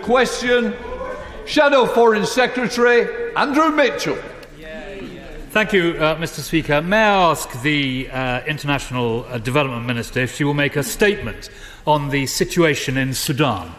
question. Shadow Foreign Secretary, Andrew Mitchell. Thank you, Mr. Speaker. May I ask the International Development Minister if she will make a statement on the situation in Sudan?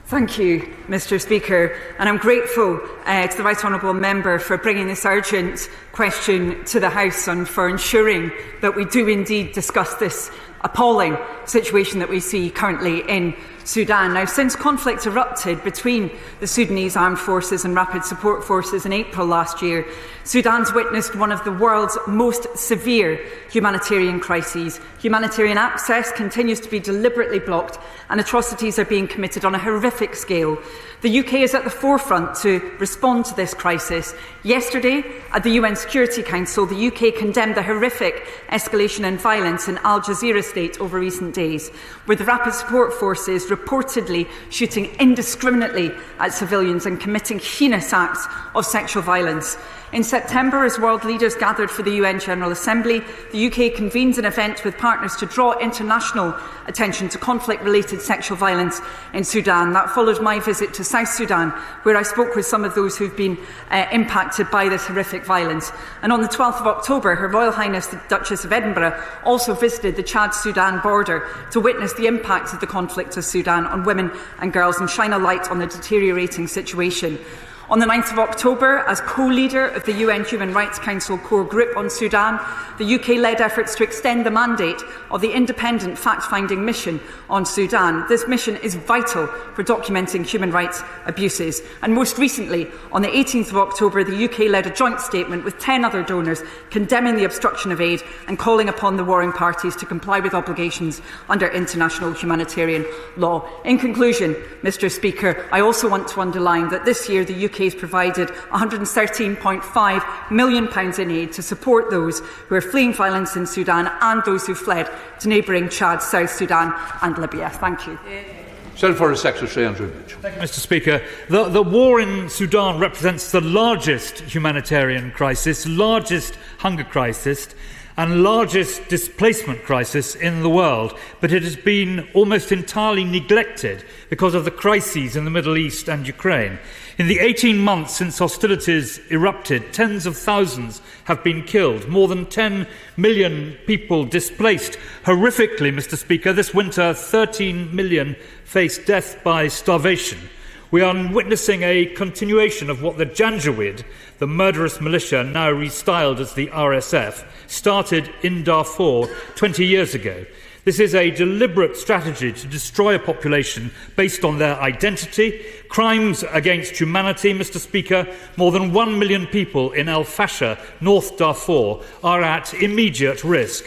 Thank you, Mr. Speaker, and I'm grateful to the Right Honourable Member for bringing this urgent question to the House and for ensuring that we do indeed discuss this appalling situation that we see currently in Sudan. Now, since conflict erupted between the Sudanese armed forces and rapid support forces in April last year, Sudan's witnessed one of the world's most severe humanitarian crises. Humanitarian access continues to be deliberately blocked and atrocities are being committed on a horrific scale. The UK is at the forefront to respond to this crisis. Yesterday, at the UN Security Council, the UK condemned the horrific escalation in violence in Al Jazeera state over recent days, with the rapid support forces reportedly shooting indiscriminately at civilians and committing heinous acts of sexual violence. In September, as world leaders gathered for the UN General Assembly, the UK convenes an event with partners to draw international attention to conflict-related sexual violence in Sudan. That followed my visit to South Sudan, where I spoke with some of those who've been impacted by this horrific violence. And on the 12th of October, Her Royal Highness the Duchess of Edinburgh also visited the Chad-Sudan border to witness the impact of the conflict of Sudan on women and girls and shine a light on the deteriorating situation. On the 9th of October, as co-leader of the UN Human Rights Council Core Group on Sudan, the UK led efforts to extend the mandate of the independent fact-finding mission on Sudan. This mission is vital for documenting human rights abuses. And most recently, on the 18th of October, the UK led a joint statement with 10 other donors condemning the obstruction of aid and calling upon the warring parties to comply with obligations under international humanitarian law. In conclusion, Mr. Speaker, I also want to underline that this year the UK has provided £113.5 million in aid to support those who are fleeing violence in Sudan and those who fled to neighbouring Chad, South Sudan and Libya. Thank you. Self Foreign Secretary Andrew Mitchell. Thank you, Mr. Speaker. The war in Sudan represents the largest humanitarian crisis, largest hunger crisis and largest displacement crisis in the world, but it has been almost entirely neglected because of the crises in the Middle East and Ukraine. In the 18 months since hostilities erupted, tens of thousands have been killed, more than 10 million people displaced. Horrifically, Mr. Speaker, this winter 13 million faced death by starvation. We are witnessing a continuation of what the Janjaweed, the murderous militia now restyled as the RSF, started in Darfur 20 years ago. This is a deliberate strategy to destroy a population based on their identity. Crimes against humanity, Mr. Speaker. More than 1 million people in El Fasher, North Darfur, are at immediate risk.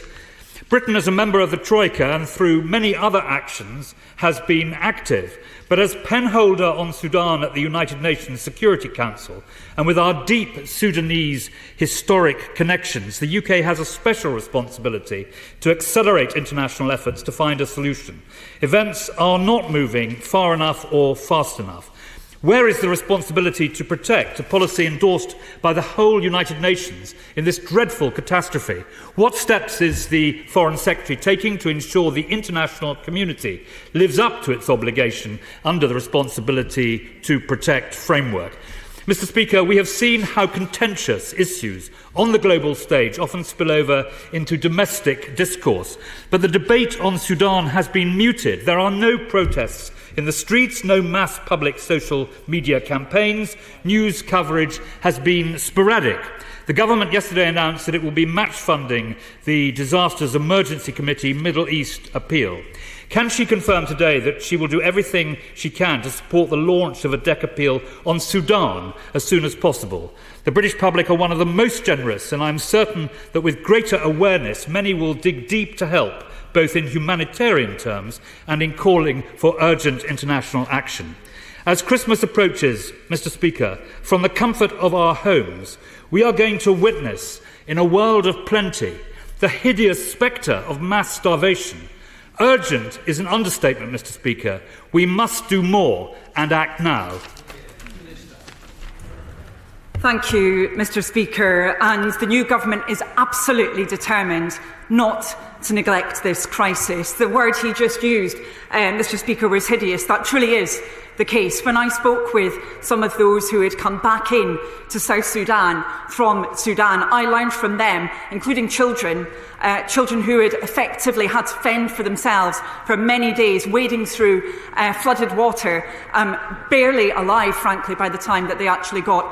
Britain, as a member of the Troika and through many other actions, has been active. But as penholder on Sudan at the United Nations Security Council, and with our deep Sudanese historic connections, the UK has a special responsibility to accelerate international efforts to find a solution. Events are not moving far enough or fast enough. Where is the responsibility to protect a policy endorsed by the whole United Nations in this dreadful catastrophe? What steps is the Foreign Secretary taking to ensure the international community lives up to its obligation under the responsibility to protect framework? Mr. Speaker, we have seen how contentious issues on the global stage often spill over into domestic discourse. But the debate on Sudan has been muted. There are no protests in the streets, no mass public social media campaigns. News coverage has been sporadic. The government yesterday announced that it will be match funding the Disasters Emergency Committee Middle East appeal. Can she confirm today that she will do everything she can to support the launch of a DEC appeal on Sudan as soon as possible? The British public are one of the most generous, and I'm certain that with greater awareness, many will dig deep to help, both in humanitarian terms and in calling for urgent international action. As Christmas approaches, Mr. Speaker, from the comfort of our homes, we are going to witness, in a world of plenty, the hideous spectre of mass starvation. Urgent is an understatement, Mr. Speaker. We must do more and act now. Thank you, Mr. Speaker. And the new government is absolutely determined not to neglect this crisis. The word he just used, Mr. Speaker, was hideous. That truly is the case. When I spoke with some of those who had come back in to South Sudan from Sudan, I learned from them, including children who had effectively had to fend for themselves for many days, wading through flooded water, barely alive, frankly, by the time that they actually got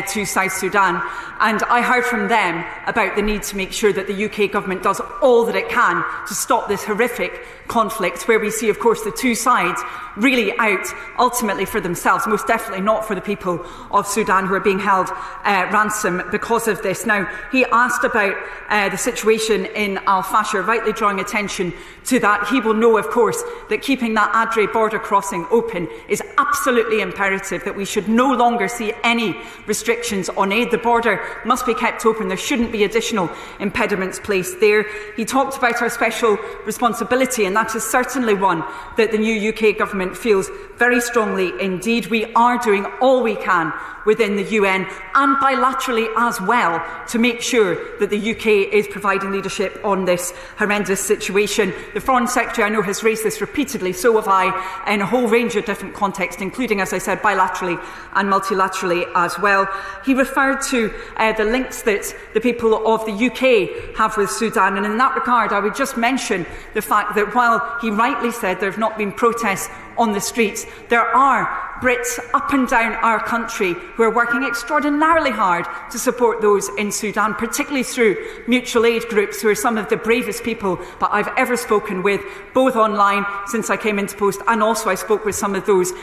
to South Sudan. And I heard from them about the need to make sure that the UK government does all that it can to stop this horrific conflict, where we see, of course, the two sides really out ultimately for themselves, most definitely not for the people of Sudan who are being held ransom because of this. Now, he asked about the situation in Al-Fasher, rightly drawing attention to that. He will know, of course, that keeping that Adre border crossing open is absolutely imperative, that we should no longer see any restrictions on aid. The border must be kept open. There shouldn't be additional impediments placed there. He talked about our special responsibility, and that is certainly one that the new UK government feels very strongly indeed. We are doing all we can within the UN and bilaterally as well to make sure that the UK is providing leadership on this horrendous situation. The Foreign Secretary, I know, has raised this repeatedly, so have I, in a whole range of different contexts, including, as I said, bilaterally and multilaterally as well. He referred to the links that the people of the UK have with Sudan, and in that regard I would just mention the fact that while he rightly said there have not been protests on the streets, there are Brits up and down our country who are working extraordinarily hard to support those in Sudan, particularly through mutual aid groups, who are some of the bravest people that I've ever spoken with, both online since I came into post, and also I spoke with some of those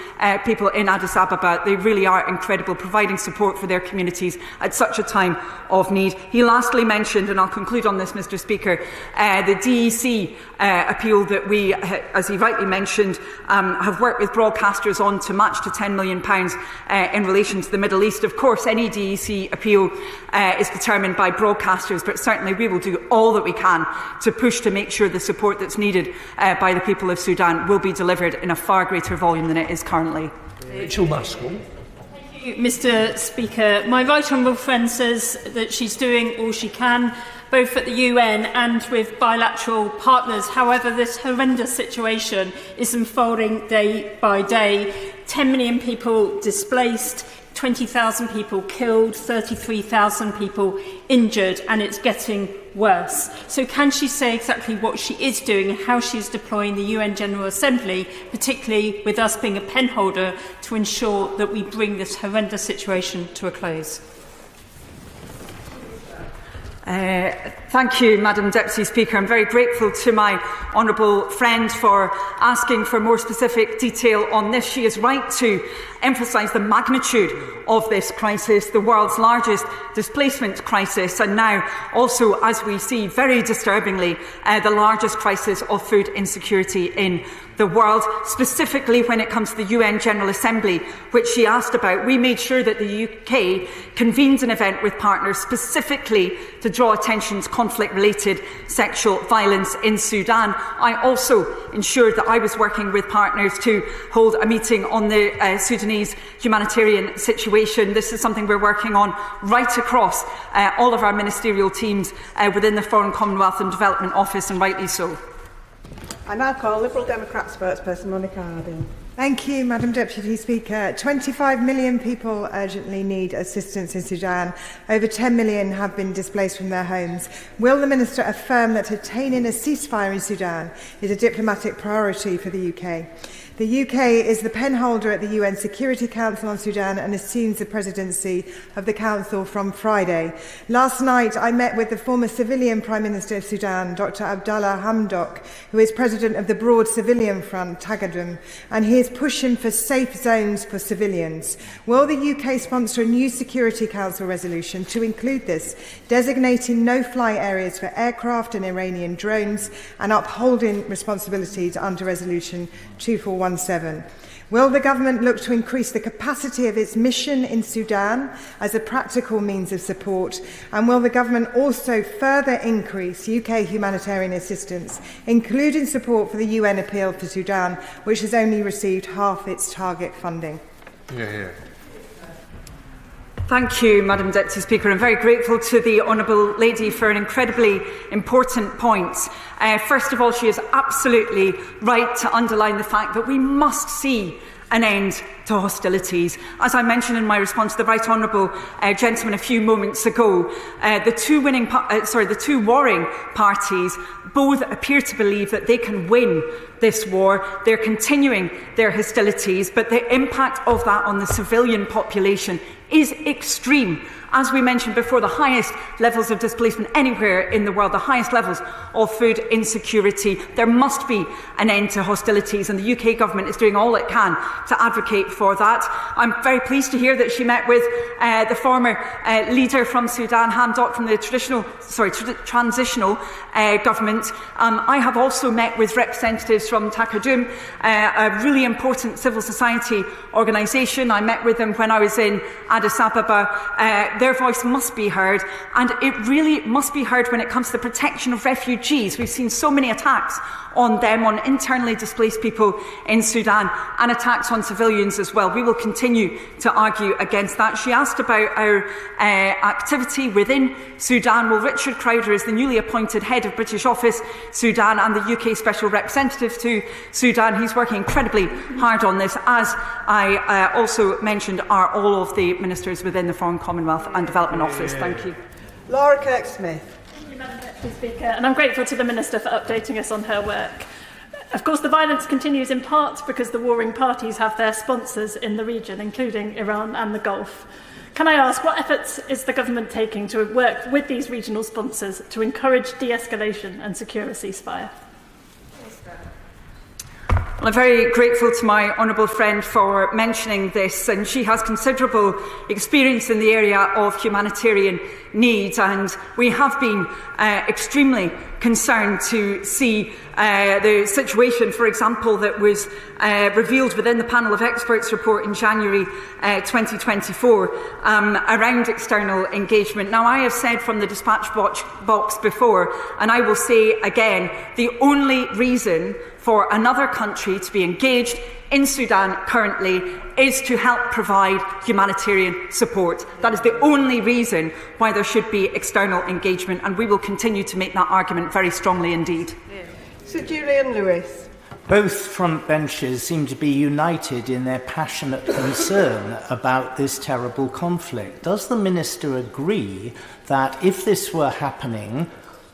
people in Addis Ababa. They really are incredible, providing support for their communities at such a time of need. He lastly mentioned, and I'll conclude on this, Mr. Speaker, the DEC appeal that we, as he rightly mentioned, have worked with broadcasters on to match to £10 million in relation to the Middle East. Of course, any DEC appeal is determined by broadcasters, but certainly we will do all that we can to push to make sure the support that's needed by the people of Sudan will be delivered in a far greater volume than it is currently. Rachel Maskell. Mr. Speaker, my right honourable friend says that she's doing all she can, both at the UN and with bilateral partners. However, this horrendous situation is unfolding day by day. 10 million people displaced, 20,000 people killed, 33,000 people injured, and it's getting worse. So can she say exactly what she is doing and how she is deploying the UN General Assembly, particularly with us being a penholder, to ensure that we bring this horrendous situation to a close? Thank you, Madam Deputy Speaker. I'm very grateful to my honourable friend for asking for more specific detail on this. She is right to emphasise the magnitude of this crisis, the world's largest displacement crisis, and now also, as we see very disturbingly, the largest crisis of food insecurity in the world. Specifically when it comes to the UN General Assembly, which she asked about, we made sure that the UK convened an event with partners specifically to draw attention to conflict-related sexual violence in Sudan. I also ensured that I was working with partners to hold a meeting on the Sudanese humanitarian situation. This is something we're working on right across all of our ministerial teams within the Foreign, Commonwealth and Development Office, and rightly so. I now call Liberal Democrat spokesperson Monica Harding. Thank you, Madam Deputy Speaker. 25 million people urgently need assistance in Sudan. Over 10 million have been displaced from their homes. Will the Minister affirm that attaining a ceasefire in Sudan is a diplomatic priority for the UK? The UK is the penholder at the UN Security Council on Sudan and assumes the presidency of the Council from Friday. Last night, I met with the former civilian Prime Minister of Sudan, Dr. Abdallah Hamdok, who is president of the Broad Civilian Front, Tagadum, and he is pushing for safe zones for civilians. Will the UK sponsor a new Security Council resolution to include this, designating no-fly areas for aircraft and Iranian drones and upholding responsibilities under Resolution 2417? Will the government look to increase the capacity of its mission in Sudan as a practical means of support? And will the government also further increase UK humanitarian assistance, including support for the UN appeal for Sudan, which has only received half its target funding? Thank you, Madam Deputy Speaker. I'm very grateful to the Honourable Lady for an incredibly important point. First of all, she is absolutely right to underline the fact that we must see an end to hostilities. As I mentioned in my response to the Right Honourable gentleman a few moments ago, the two warring parties both appear to believe that they can win this war. They're continuing their hostilities, but the impact of that on the civilian population is extreme. As we mentioned before, the highest levels of displacement anywhere in the world, the highest levels of food insecurity. There must be an end to hostilities, and the UK government is doing all it can to advocate for that. I'm very pleased to hear that she met with the former leader from Sudan, Hamdok, from the transitional government. I have also met with representatives from Takadum, a really important civil society organisation. I met with them when I was in Addis Ababa. Their voice must be heard, and it really must be heard when it comes to the protection of refugees. We've seen so many attacks on them, on internally displaced people in Sudan, and attacks on civilians as well. We will continue to argue against that. She asked about our activity within Sudan. Well, Richard Crowder is the newly appointed head of British Office Sudan and the UK Special Representative to Sudan. He's working incredibly hard on this, as I also mentioned, are all of the ministers within the Foreign, Commonwealth and Development Office. Thank you. Laura Kirk-Smith. Thank you, Madam Deputy Speaker, and I'm grateful to the Minister for updating us on her work. Of course, the violence continues in part because the warring parties have their sponsors in the region, including Iran and the Gulf. Can I ask, what efforts is the government taking to work with these regional sponsors to encourage de-escalation and secure a ceasefire? Well, I'm very grateful to my honourable friend for mentioning this, and she has considerable experience in the area of humanitarian need, and we have been extremely concerned to see the situation, for example, that was revealed within the panel of experts report in January 2024 around external engagement. Now, I have said from the dispatch box before, and I will say again, the only reason for another country to be engaged in Sudan currently is to help provide humanitarian support. That is the only reason why there should be external engagement, and we will continue to make that argument very strongly indeed. Sir Julian Lewis. Both front benches seem to be united in their passionate concern about this terrible conflict. Does the Minister agree that if this were happening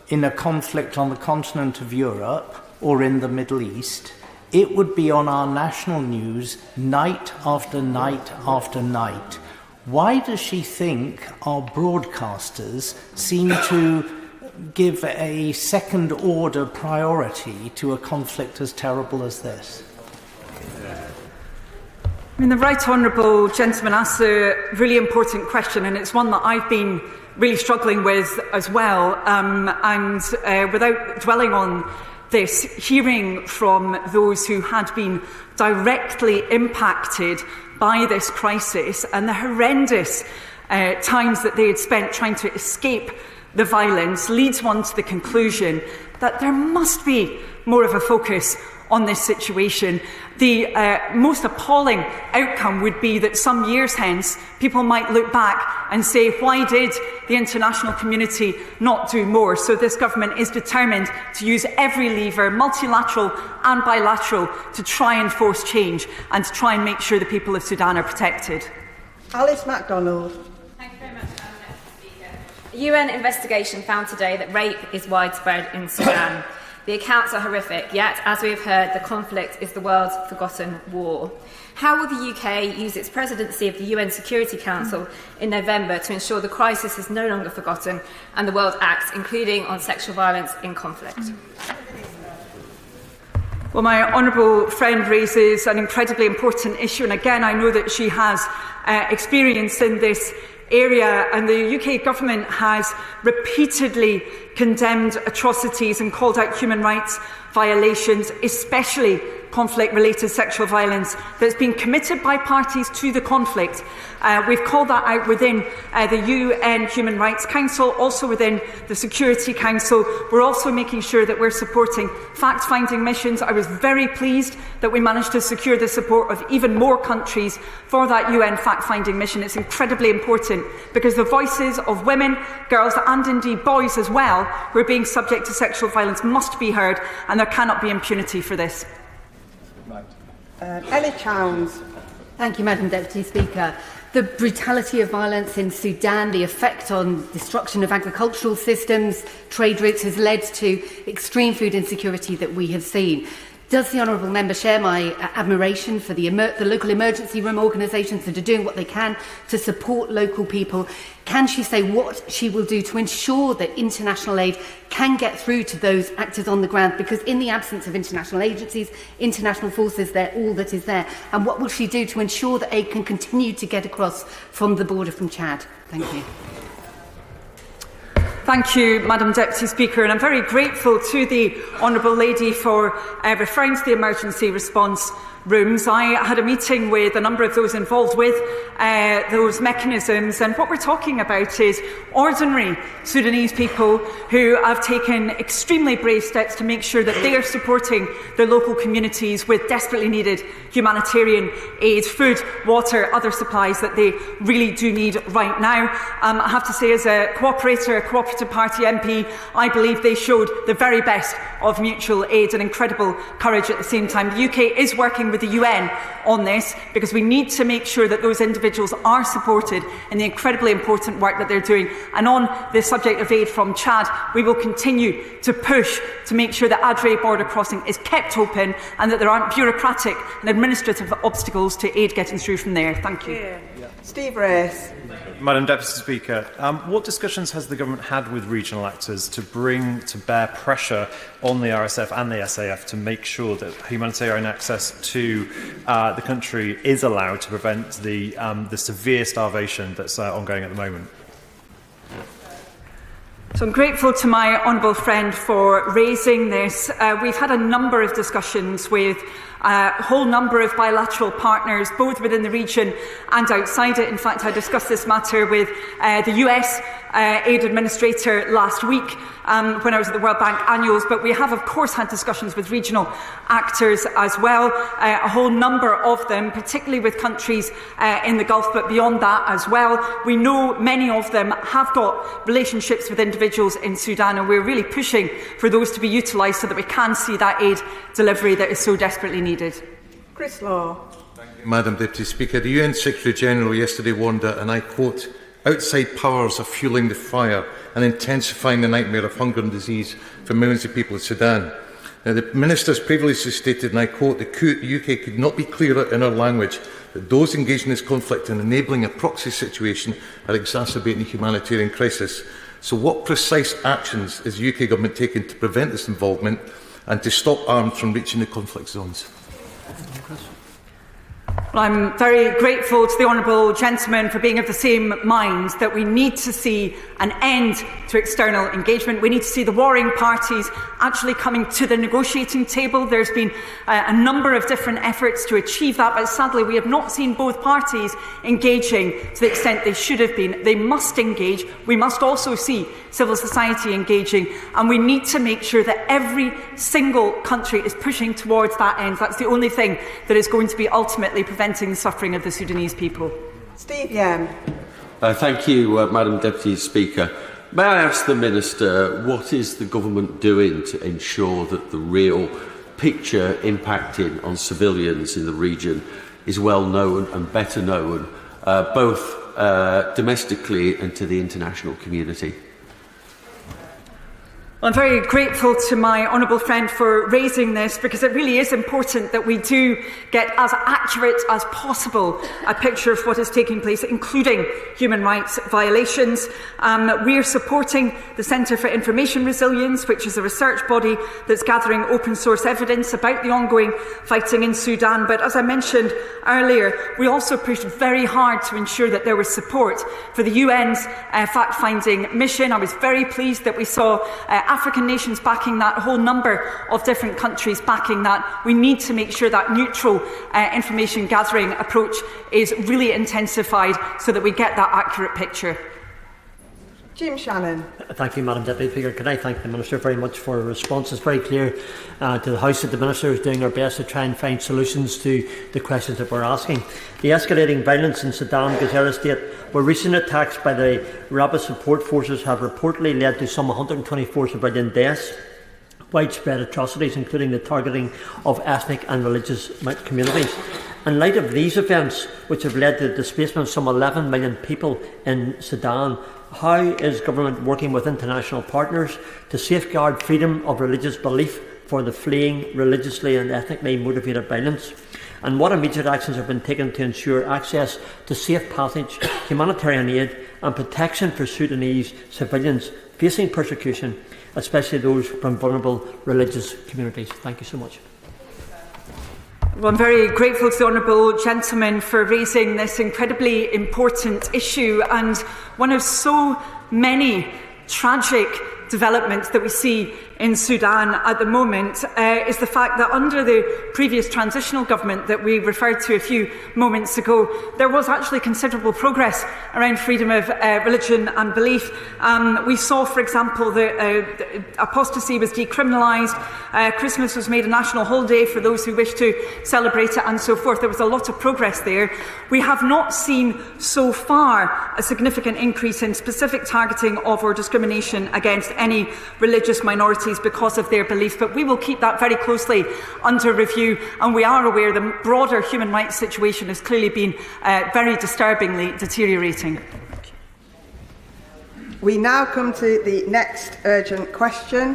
in a conflict on the continent of Europe or in the Middle East, it would be on our national news night after night after night? Why does she think our broadcasters seem to give a second-order priority to a conflict as terrible as this? I mean, the Right Honourable gentleman asked a really important question, and it's one that I've been really struggling with as well. Without dwelling on this, hearing from those who had been directly impacted by this crisis and the horrendous times that they had spent trying to escape the violence leads one to the conclusion that there must be more of a focus on this situation. The most appalling outcome would be that some years hence, people might look back and say, why did the international community not do more? So this government is determined to use every lever, multilateral and bilateral, to try and force change and to try and make sure the people of Sudan are protected. Alice MacDonald. Thank you very much, Madam Deputy Speaker. A UN investigation found today that rape is widespread in Sudan. The accounts are horrific, yet, as we have heard, the conflict is the world's forgotten war. How will the UK use its presidency of the UN Security Council in November to ensure the crisis is no longer forgotten and the world acts, including on sexual violence in conflict? Well, my honourable friend raises an incredibly important issue, and again, I know that she has experience in this area, and the UK government has repeatedly condemned atrocities and called out human rights violations, especially conflict-related sexual violence that's been committed by parties to the conflict. We've called that out within the UN Human Rights Council, also within the Security Council. We're also making sure that we're supporting fact-finding missions. I was very pleased that we managed to secure the support of even more countries for that UN fact-finding mission. It's incredibly important because the voices of women, girls and indeed boys as well who are being subject to sexual violence must be heard, and there cannot be impunity for this. Ellie Chowns. Thank you, Madam Deputy Speaker. The brutality of violence in Sudan, the effect on destruction of agricultural systems, trade routes has led to extreme food insecurity that we have seen. Does the honourable member share my admiration for the local emergency room organisations that are doing what they can to support local people? Can she say what she will do to ensure that international aid can get through to those actors on the ground? Because in the absence of international agencies, international forces, they're all that is there. And what will she do to ensure that aid can continue to get across from the border from Chad? Thank you. Thank you, Madam Deputy Speaker, and I'm very grateful to the Honourable Lady for referring to the emergency response rooms. I had a meeting with a number of those involved with those mechanisms, and what we're talking about is ordinary Sudanese people who have taken extremely brave steps to make sure that they are supporting their local communities with desperately needed humanitarian aid, food, water, other supplies that they really do need right now. I have to say, as a cooperator, a Cooperative Party MP, I believe they showed the very best of mutual aid and incredible courage at the same time. The UK is working with the UN on this because we need to make sure that those individuals are supported in the incredibly important work that they're doing. And on the subject of aid from Chad, we will continue to push to make sure that Adre border crossing is kept open and that there aren't bureaucratic and administrative obstacles to aid getting through from there. Thank you. Yeah. Steve Race. Madam Deputy Speaker, what discussions has the government had with regional actors to bring to bear pressure on the RSF and the SAF to make sure that humanitarian access to the country is allowed to prevent the severe starvation that's ongoing at the moment? So I'm grateful to my honourable friend for raising this. We've had a number of discussions with a whole number of bilateral partners, both within the region and outside it. In fact, I discussed this matter with the US aid administrator last week when I was at the World Bank annuals, but we have of course had discussions with regional actors as well, a whole number of them, particularly with countries in the Gulf, but beyond that as well. We know many of them have got relationships with individuals in Sudan, and we're really pushing for those to be utilised so that we can see that aid delivery that is so desperately needed. Chris Law. Madam Deputy Speaker, the UN Secretary-General yesterday warned that, and I quote, "Outside powers are fuelling the fire and intensifying the nightmare of hunger and disease for millions of people in Sudan." Now, the Minister's previously stated, and I quote, "The UK could not be clearer in our language that those engaged in this conflict and enabling a proxy situation are exacerbating the humanitarian crisis." So what precise actions is the UK Government taking to prevent this involvement and to stop arms from reaching the conflict zones? Well, I'm very grateful to the honourable gentleman for being of the same mind that we need to see an end to external engagement. We need to see the warring parties actually coming to the negotiating table. There's been a number of different efforts to achieve that, but sadly we have not seen both parties engaging to the extent they should have been. They must engage. We must also see civil society engaging, and we need to make sure that every single country is pushing towards that end. That's the only thing that is going to be ultimately preventing the suffering of the Sudanese people. Steve Yam. Thank you, Madam Deputy Speaker. May I ask the Minister, what is the government doing to ensure that the real picture impacting on civilians in the region is well known and better known, both domestically and to the international community? Well, I'm very grateful to my honourable friend for raising this, because it really is important that we do get as accurate as possible a picture of what is taking place, including human rights violations. We are supporting the Centre for Information Resilience, which is a research body that's gathering open source evidence about the ongoing fighting in Sudan. But as I mentioned earlier, we also pushed very hard to ensure that there was support for the UN's fact-finding mission. I was very pleased that we saw African nations backing that, a whole number of different countries backing that. We need to make sure that neutral information gathering approach is really intensified so that we get that accurate picture. Jim Shannon. Thank you, Madam Deputy Speaker. Can I thank the Minister very much for her response? It's very clear to the House that the Minister is doing her best to try and find solutions to the questions that we're asking. The escalating violence in Sudan, Gazera State, where recent attacks by the rapid support forces have reportedly led to some 124 civilian deaths, widespread atrocities, including the targeting of ethnic and religious communities. In light of these events, which have led to the displacement of some 11 million people in Sudan, how is government working with international partners to safeguard freedom of religious belief for the fleeing religiously and ethnically motivated violence? And what immediate actions have been taken to ensure access to safe passage, humanitarian aid and protection for Sudanese civilians facing persecution, especially those from vulnerable religious communities? Thank you so much. Well, I'm very grateful to the honourable gentleman for raising this incredibly important issue, and one of so many tragic developments that we see in Sudan at the moment is the fact that under the previous transitional government that we referred to a few moments ago, there was actually considerable progress around freedom of religion and belief. We saw, for example, that apostasy was decriminalised, Christmas was made a national holiday for those who wish to celebrate it, and so forth. There was a lot of progress there. We have not seen so far a significant increase in specific targeting of or discrimination against any religious minorities because of their belief, but we will keep that very closely under review, and we are aware the broader human rights situation has clearly been very disturbingly deteriorating. We now come to the next urgent question.